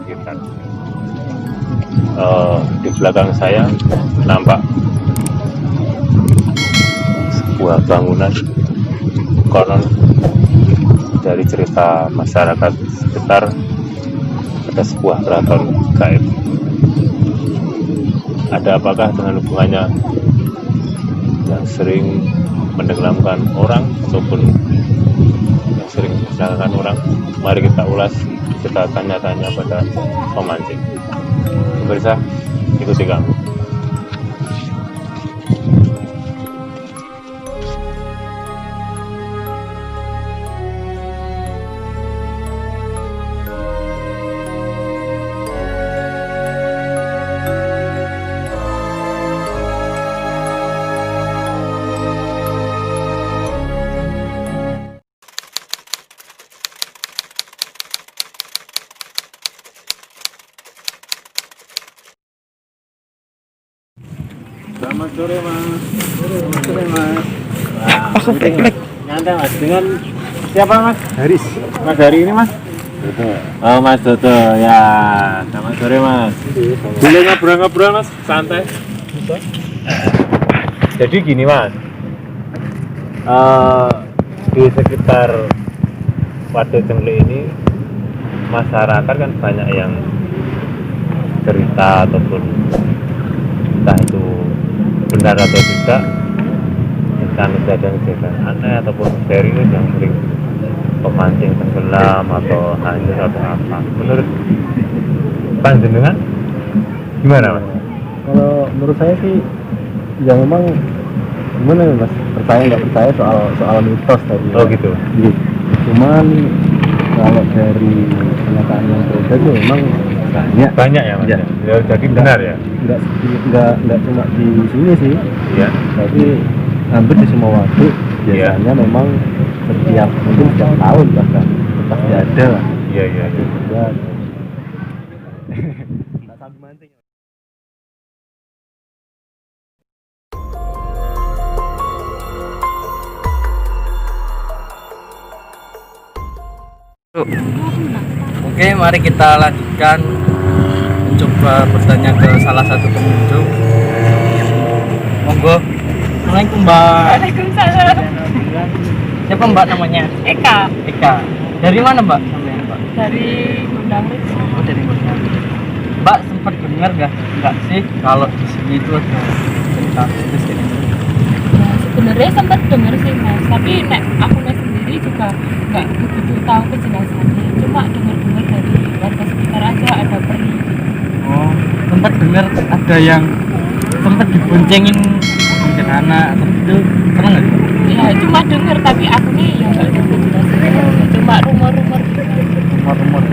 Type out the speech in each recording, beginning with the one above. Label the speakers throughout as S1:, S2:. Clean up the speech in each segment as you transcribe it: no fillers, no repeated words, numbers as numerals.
S1: sekitar. Di belakang saya nampak sebuah bangunan, konon dari cerita masyarakat sekitar ada sebuah keraton gaib. Ada apakah dengan hubungannya yang sering menenggelamkan orang ataupun yang sering mencelakakan orang? Mari kita ulas, kita tanya-tanya pada pemancing. Pemirsa, ikuti kami.
S2: Selamat sore mas. Selamat sore mas. Nyantai mas. Dengan siapa mas?
S3: Haris.
S2: Mas Hari ini mas?
S3: Dodo.
S2: Oh mas Dodo ya. Selamat sore mas. Boleh ngobrol-ngobrol mas? Santai. Jadi gini mas. Di sekitar Waduk Cengklik ini masyarakat kan banyak yang cerita ataupun entah itu benar atau tidak tentang kejadian-kejadian aneh ataupun serius yang sering pemancing tenggelam atau hanyut atau apa. Menurut panjenengan gimana mas?
S3: Kalau menurut saya sih ya memang gimana ya mas, percaya nggak percaya soal mitos tadi.
S1: Oh gitu.
S3: Gitu. Cuman kalau dari kenyataan yang beredar itu memang
S1: Banyak ya mas?
S3: Ya.
S1: Ya, jadi benar ya?
S3: Nggak cuma di sini sih,
S1: Iya.
S3: tapi hampir di semua waduk biasanya memang mungkin setiap tahun bahkan pasti ada lah.
S1: Iya.
S3: Ya, nggak sambil mancing.
S4: Oke, mari kita lanjutkan mencoba bertanya ke salah satu pengunjung. Monggo. Assalamualaikum Mbak.
S5: Waalaikumsalam.
S4: Siapa Mbak namanya?
S5: Eka
S4: Eka. Dari mana Mbak? Sampai Mbak.
S5: dari Gundang
S4: Oh, dari Gundang. Mbak sempat dengar nggak sih kalau di sini itu ada cerita mistis kayak gitu?
S5: Nah, sebenarnya sempat dengar sih mas, tapi aku sendiri juga nggak begitu tahu kejelasannya. Cuma dengar-dengar dari warga sekitar aja ada peri.
S4: Oh, sempat dengar ada yang sempat diboncengin anak atau itu pernah nggak sih?
S5: Ya cuma dengar tapi aku nih yang nggak tahu kejelasannya. Cuma rumor-rumor gitu.
S4: Rumor-rumor.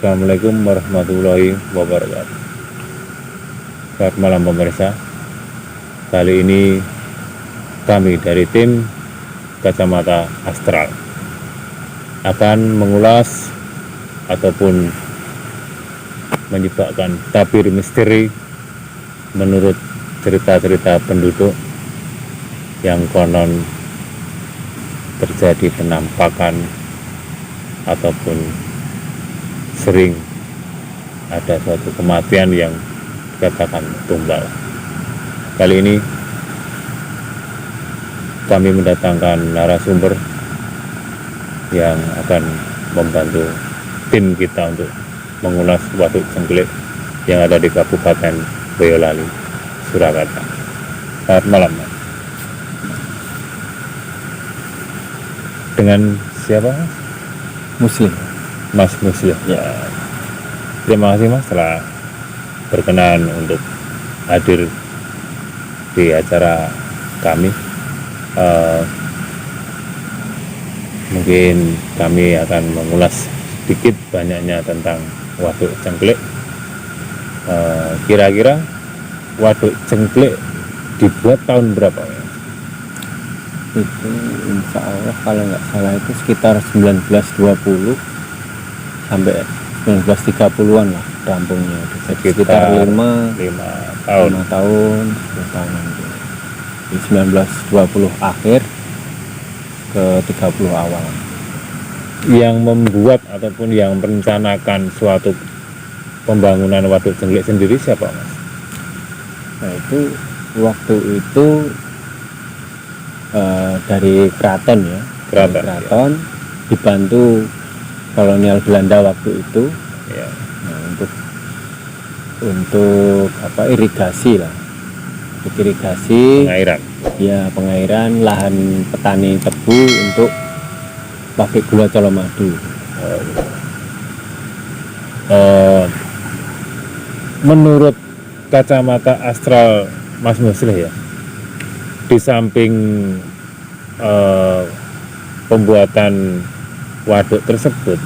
S1: Assalamualaikum warahmatullahi wabarakatuh. Selamat malam pemirsa. Kali ini kami dari tim Kacamata Astral akan mengulas ataupun menyebabkan tabir misteri menurut cerita-cerita penduduk yang konon terjadi penampakan ataupun sering ada suatu kematian yang dikatakan tumbal. Kali ini kami mendatangkan narasumber yang akan membantu tim kita untuk mengulas Waduk Cengklik yang ada di Kabupaten Boyolali, Surakarta. Selamat malam, Mas. Dengan siapa?
S3: Muslim.
S1: Mas Muslim. Ya. Terima kasih Mas telah berkenan untuk hadir di acara kami. Mungkin kami akan mengulas sedikit banyaknya tentang Waduk Cengklik Kira-kira waduk Cengklik dibuat tahun berapa ya?
S3: Itu insya Allah kalau nggak salah itu sekitar 1920 sampai 1930-an lah rampungnya. Jadi sekitar 5
S1: tahun.
S3: tahun 10 tahun itu. Di 1920 akhir ke 30 awal.
S1: Yang membuat ataupun yang merencanakan suatu pembangunan waduk Cengklik sendiri siapa, Mas?
S3: Nah itu waktu itu dari keraton ya,
S1: Keraton,
S3: dari keraton dibantu kolonial Belanda waktu itu.
S1: Ya.
S3: Nah, untuk apa irigasi lah, untuk irigasi
S1: Pengairan.
S3: ya, pengairan lahan petani tebu untuk pabrik gula Colomadu.
S1: Menurut kacamata astral Mas Muslih ya, di samping pembuatan waduk tersebut,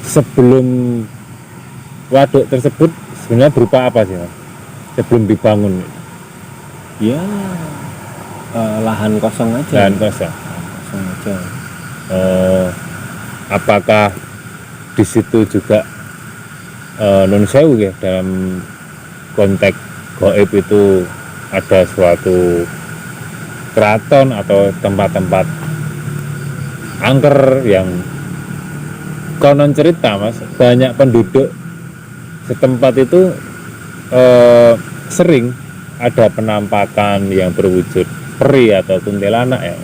S1: sebelum waduk tersebut sebenarnya berupa apa sih, Mas? Sebelum dibangun
S3: Ya lahan kosong aja.
S1: lahan kosong.
S3: Kosong aja.
S1: Apakah di situ juga non sewu ya, dalam konteks gaib itu ada suatu keraton atau tempat-tempat angker yang konon cerita, Mas, banyak penduduk setempat itu sering ada penampakan yang berwujud peri atau kuntilanak ya.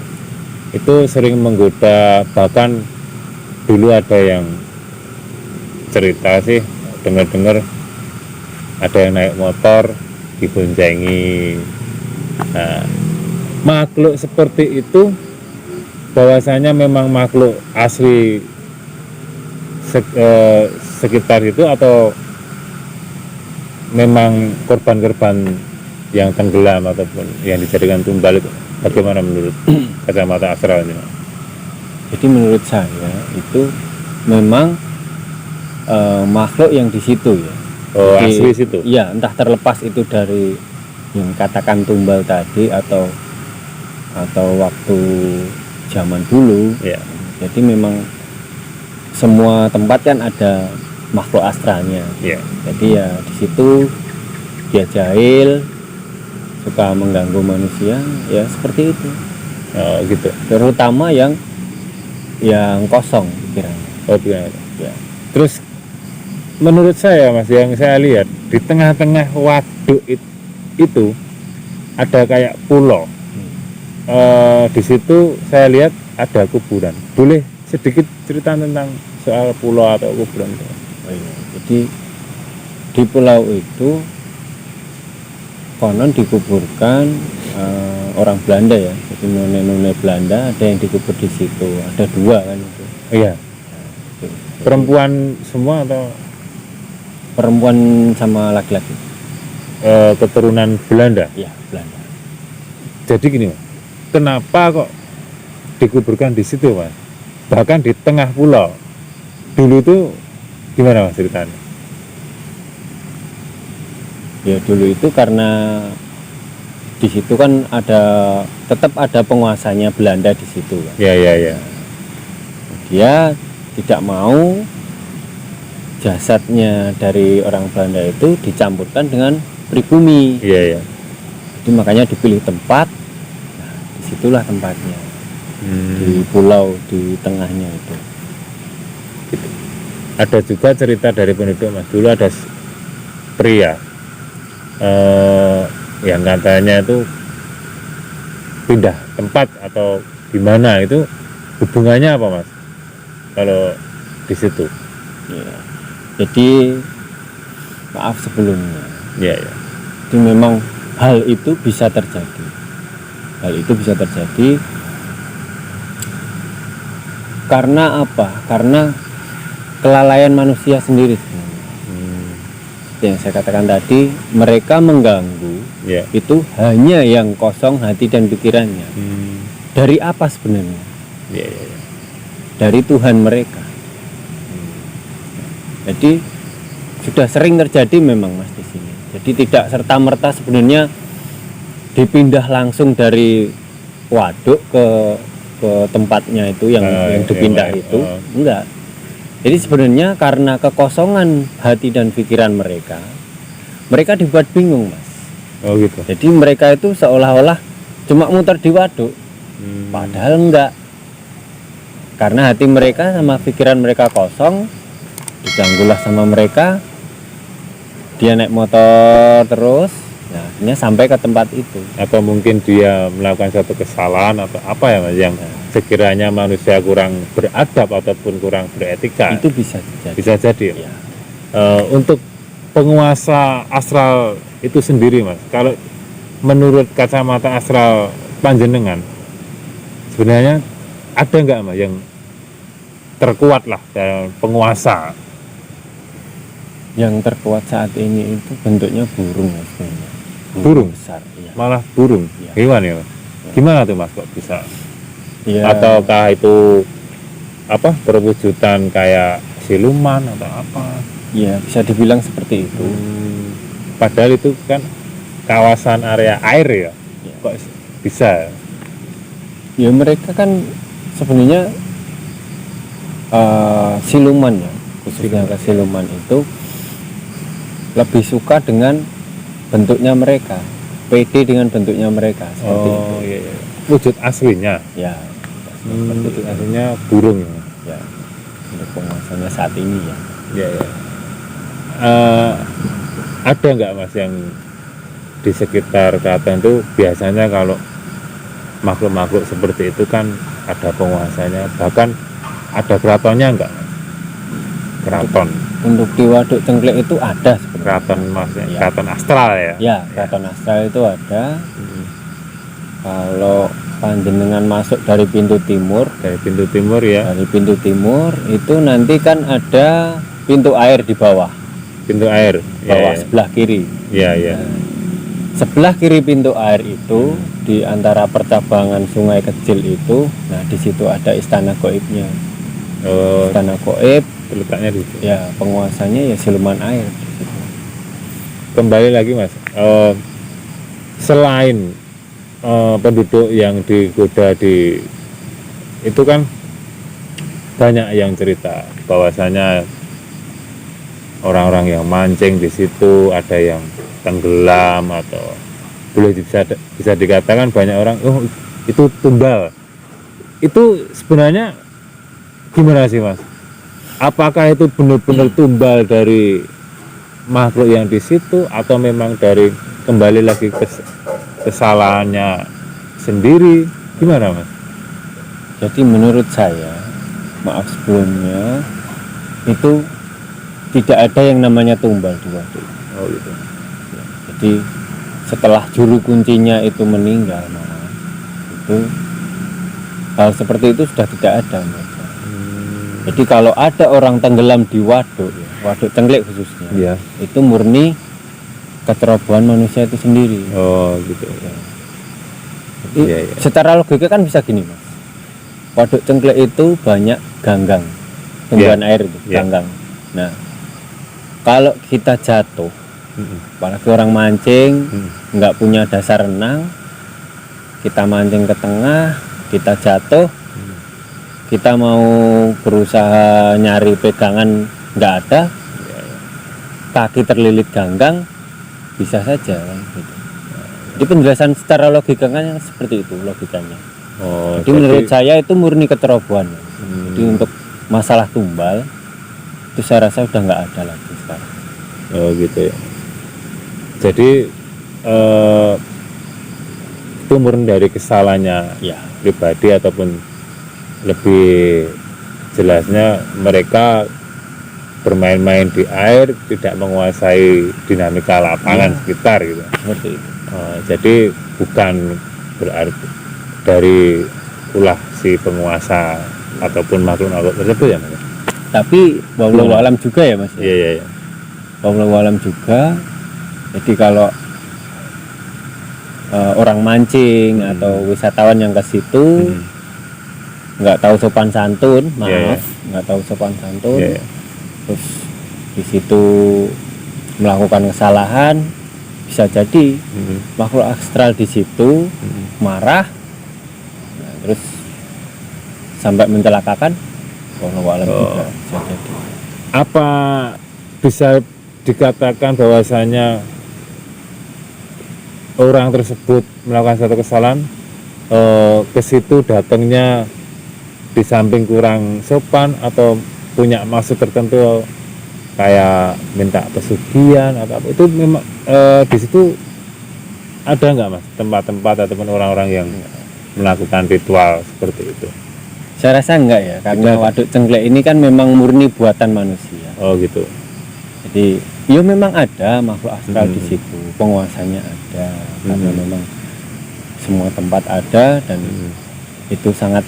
S1: Itu sering menggoda, bahkan dulu ada yang cerita sih, dengar-dengar ada yang naik motor diboncengi. Nah, makhluk seperti itu bahwasanya memang makhluk asli sekitar itu atau memang korban-korban yang tenggelam ataupun yang dijadikan tumbal itu, bagaimana menurut kacamata astral ini?
S3: Jadi menurut saya itu memang makhluk yang di situ ya.
S1: Oh,
S3: Jadi,
S1: asli situ?
S3: Iya, entah terlepas itu dari yang katakan tumbal tadi atau waktu zaman dulu.
S1: Ya.
S3: Jadi memang semua tempat kan ada makhluk astralnya.
S1: Ya.
S3: Jadi ya di situ dia jahil, suka mengganggu manusia, ya seperti itu.
S1: Oh, gitu.
S3: Terutama yang kosong pikirannya.
S1: Oh, gimana?
S3: Ya.
S1: Terus menurut saya, Mas, yang saya lihat di tengah-tengah waduk itu ada kayak pulau. Di situ saya lihat ada kuburan. Boleh sedikit cerita tentang soal pulau atau kuburan itu?
S3: Oh iya. Jadi di pulau itu konon dikuburkan orang Belanda ya. Jadi none-none Belanda ada yang dikubur di situ. Ada 2 kan itu.
S1: Iya.
S3: Jadi,
S1: Perempuan semua atau
S3: perempuan sama laki-laki.
S1: keturunan Belanda?
S3: Ya, Belanda.
S1: Jadi gini, Mas, kenapa kok dikuburkan di situ, Mas? Bahkan di tengah pulau. Dulu itu gimana, Mas, ceritanya?
S3: Ya dulu itu karena di situ kan tetap ada penguasanya Belanda di situ kan.
S1: Ya.
S3: Dia tidak mau jasadnya dari orang Belanda itu dicampurkan dengan pribumi.
S1: Iya.
S3: Jadi makanya dipilih tempat. Nah, disitulah tempatnya. Di pulau di tengahnya itu.
S1: Ada juga cerita dari penduduk, Mas. Dulu ada pria yang katanya itu pindah tempat atau gimana, itu hubungannya apa, Mas, kalau di situ?
S3: Ya. Jadi maaf sebelumnya.
S1: Iya.
S3: Jadi memang hal itu bisa terjadi. Hal itu bisa terjadi karena apa? Karena kelalaian manusia sendiri sebenarnya. Yang saya katakan tadi, mereka mengganggu
S1: Ya.
S3: itu hanya yang kosong hati dan pikirannya. Dari apa sebenarnya?
S1: Iya.
S3: Dari Tuhan mereka. Jadi sudah sering terjadi memang Mas di sini. Jadi tidak serta merta sebenarnya dipindah langsung dari waduk ke tempatnya itu yang dipindah
S1: iya,
S3: itu enggak. Jadi sebenarnya karena kekosongan hati dan pikiran mereka dibuat bingung Mas.
S1: Oh gitu.
S3: Jadi mereka itu seolah-olah cuma muter di waduk, padahal enggak. Karena hati mereka sama pikiran mereka kosong, diganggulah sama mereka, dia naik motor terus, nah akhirnya sampai ke tempat itu.
S1: Atau mungkin dia melakukan satu kesalahan atau apa ya Mas, yang sekiranya manusia kurang beradab ataupun kurang beretika.
S3: Itu bisa terjadi.
S1: Bisa jadi.
S3: Ya.
S1: Untuk penguasa astral itu sendiri Mas, kalau menurut kacamata astral panjenengan, sebenarnya ada nggak Mas yang terkuat lah dalam penguasa?
S3: Yang terkuat saat ini itu bentuknya burung Mas, sebenarnya.
S1: Burung?
S3: Besar, iya.
S1: Malah burung,
S3: Iya.
S1: hewan ya Mas? Gimana tuh Mas kok bisa?
S3: Iya.
S1: Ataukah itu apa, berwujudan kayak siluman atau apa?
S3: Iya, bisa dibilang seperti itu.
S1: Padahal itu kan kawasan area air ya,
S3: Iya.
S1: kok bisa?
S3: Ya mereka kan sebenarnya siluman ya, khususnya ke siluman itu lebih suka dengan bentuknya mereka, pede dengan bentuknya mereka seperti itu.
S1: Oh iya, iya. Wujud aslinya,
S3: Ya,
S1: wujud aslinya burung ya.
S3: ya untuk penguasanya saat ini ya.
S1: Iya, iya. Ada nggak Mas yang di sekitar keraton itu biasanya kalau makhluk-makhluk seperti itu kan ada penguasanya, bahkan ada keratonnya enggak? Keraton,
S3: Untuk di Waduk Cengklek itu ada sebenarnya.
S1: keraton maksudnya,
S3: Ya.
S1: keraton astral ya.
S3: Ya, keraton astral itu ada. Kalau panjenengan masuk dari pintu timur,
S1: Dari pintu timur ya,
S3: dari pintu timur itu nanti kan ada pintu air di bawah,
S1: pintu air.
S3: bawah sebelah kiri.
S1: Iya, iya.
S3: Sebelah kiri pintu air itu di antara percabangan sungai kecil itu, nah di situ ada istana goibnya.
S1: Oh,
S3: Istana goib,
S1: letaknya di situ.
S3: ya penguasanya ya siluman air. Di situ.
S1: Kembali lagi Mas, selain penduduk yang digoda di itu kan banyak yang cerita bahwasanya orang-orang yang mancing di situ, ada yang tenggelam, atau boleh bisa dikatakan banyak orang itu tumbal. Itu sebenarnya gimana sih Mas? Apakah itu benar-benar tumbal dari makhluk yang di situ, atau memang dari kembali lagi ke kesalahannya sendiri? Gimana Mas?
S3: Jadi menurut saya, maaf sebelumnya, itu tidak ada yang namanya tumbal di waduk.
S1: Oh gitu.
S3: Jadi setelah juru kuncinya itu meninggal, malah itu hal seperti itu sudah tidak ada. Jadi kalau ada orang tenggelam di waduk, waduk Cengklek khususnya,
S1: Iya.
S3: itu murni kecerobohan manusia itu sendiri.
S1: Oh gitu.
S3: Jadi
S1: Iya, iya.
S3: secara logika kan bisa gini Mas, waduk Cengklek itu banyak ganggang, tumbuhan air itu,
S1: Iya.
S3: ganggang. Nah, kalau kita jatuh, apalagi orang mancing, nggak punya dasar renang, kita mancing ke tengah, kita jatuh, kita mau berusaha nyari pegangan nggak ada, kaki terlilit ganggang, bisa saja kan, gitu. Jadi penjelasan secara logika kan seperti itu logikanya.
S1: Oh,
S3: Jadi menurut saya itu murni kecerobohan. Jadi untuk masalah tumbal itu saya rasa udah nggak ada lagi sekarang.
S1: oh gitu ya. Jadi itu murni dari kesalahannya
S3: Ya,
S1: pribadi, ataupun lebih jelasnya mereka bermain-main di air, tidak menguasai dinamika lapangan sekitar gitu.
S3: seperti itu.
S1: Jadi bukan berarti dari ulah si penguasa ataupun makhluk-makhluk tersebut ya Mas?
S3: Tapi wallahu alam juga ya Mas.
S1: Iya, iya, iya.
S3: Wallahu alam juga. Jadi kalau orang mancing atau wisatawan yang ke situ nggak tahu sopan santun, maaf,
S1: Iya, iya.
S3: nggak tahu sopan santun,
S1: Iya, iya.
S3: terus di situ melakukan kesalahan, bisa jadi makhluk astral di situ marah, nah, terus sampai mencelakakan. Wallahu a'lam juga bisa jadi.
S2: Apa bisa dikatakan bahwasanya orang tersebut melakukan satu kesalahan, ke situ datangnya di samping kurang sopan atau punya maksud tertentu kayak minta pesugihan atau apa, itu memang di situ ada nggak Mas tempat-tempat ataupun orang-orang yang melakukan ritual seperti itu?
S3: Saya rasa enggak ya, karena
S2: Tidak.
S3: waduk cengklek ini kan memang murni buatan manusia.
S2: Oh gitu.
S3: Jadi ya memang ada makhluk astral di situ, penguasanya ada, karena memang semua tempat ada dan itu sangat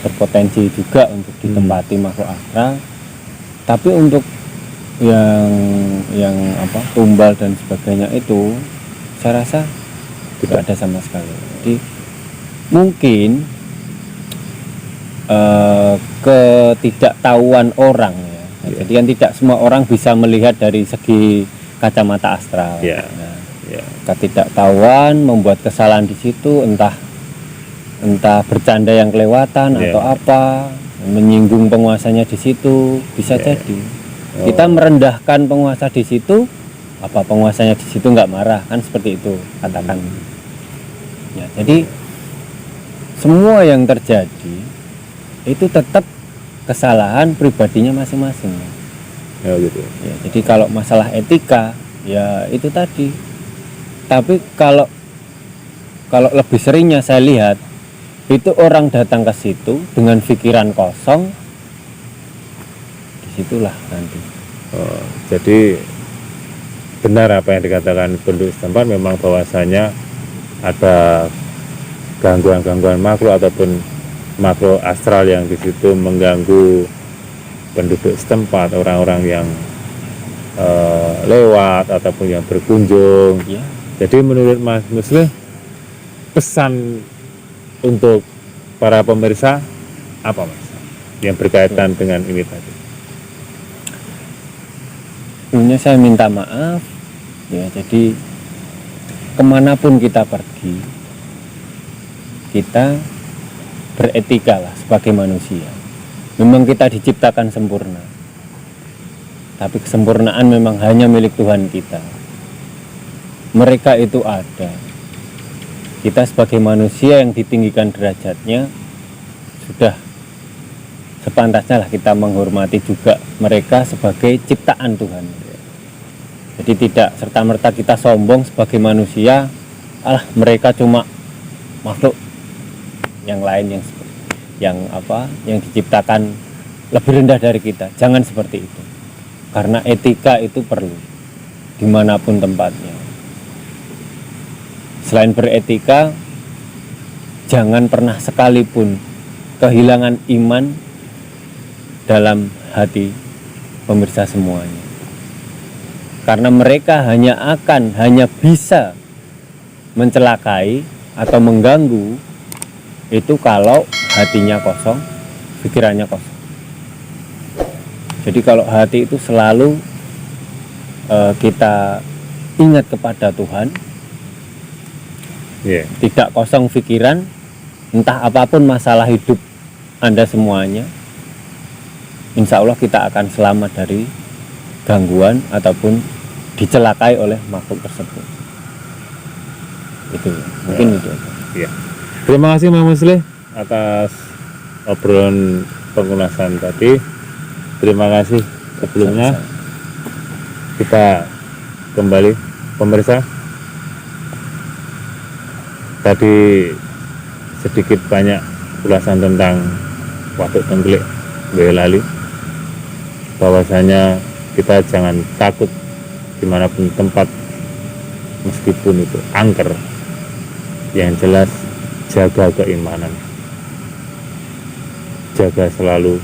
S3: berpotensi juga untuk ditempati makhluk astral. Tapi untuk yang apa tumbal dan sebagainya itu saya rasa tidak ada sama sekali. Jadi mungkin ketidaktahuan orang ya. Jadi kan tidak semua orang bisa melihat dari segi kacamata astral. Nah, ketidaktahuan membuat kesalahan di situ, entah bercanda yang kelewatan atau apa, menyinggung penguasanya di situ, bisa jadi. Kita merendahkan penguasa di situ, apa penguasanya di situ nggak marah, kan seperti itu katakan. Ya, jadi semua yang terjadi itu tetap kesalahan pribadinya masing-masing.
S2: Ya gitu.
S3: Ya, jadi kalau masalah etika ya itu tadi. Tapi kalau lebih seringnya saya lihat itu orang datang ke situ dengan pikiran kosong, disitulah nanti.
S2: Oh, jadi benar apa yang dikatakan penduduk setempat, memang bahwasanya ada gangguan-gangguan makhluk ataupun makhluk astral yang di situ mengganggu penduduk setempat, orang-orang yang lewat ataupun yang berkunjung.
S3: Ya.
S2: Jadi menurut Mas Muslih, pesan untuk para pemirsa apa Mas yang berkaitan dengan ini tadi?
S3: Sebelumnya saya minta maaf ya, jadi kemanapun kita pergi kita beretika lah sebagai manusia. Memang kita diciptakan sempurna, tapi kesempurnaan memang hanya milik Tuhan kita. Mereka itu ada. Kita sebagai manusia yang ditinggikan derajatnya, sudah sepantasnya lah kita menghormati juga mereka sebagai ciptaan Tuhan. Jadi tidak serta-merta kita sombong sebagai manusia, alah mereka cuma makhluk yang lain yang diciptakan lebih rendah dari kita. Jangan seperti itu, karena etika itu perlu dimanapun tempatnya. Selain beretika, jangan pernah sekalipun kehilangan iman dalam hati pemirsa semuanya, karena mereka hanya bisa mencelakai atau mengganggu itu kalau hatinya kosong, pikirannya kosong. Jadi kalau hati itu selalu kita ingat kepada Tuhan, tidak kosong pikiran, entah apapun masalah hidup Anda semuanya, insya Allah kita akan selamat dari gangguan ataupun dicelakai oleh makhluk tersebut. Itu mungkin itu.
S2: Ya. Terima kasih Mas Muslih atas obrolan pengulasaan tadi. Terima kasih sebelumnya. Kita kembali pemirsa. Tadi sedikit banyak ulasan tentang Waduk Cengklek Boyolali, bahwasanya kita jangan takut dimanapun tempat, meskipun itu angker. Yang jelas jaga keimanan, jaga selalu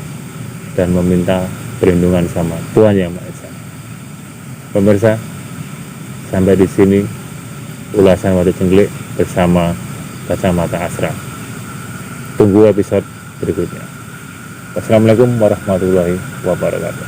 S2: dan meminta perlindungan sama Tuhan Yang Maha Esa. Pemirsa, sampai di sini ulasan Waduk Cengklek bersama Kacamata Astral. Tunggu episode berikutnya. Wassalamualaikum warahmatullahi wabarakatuh.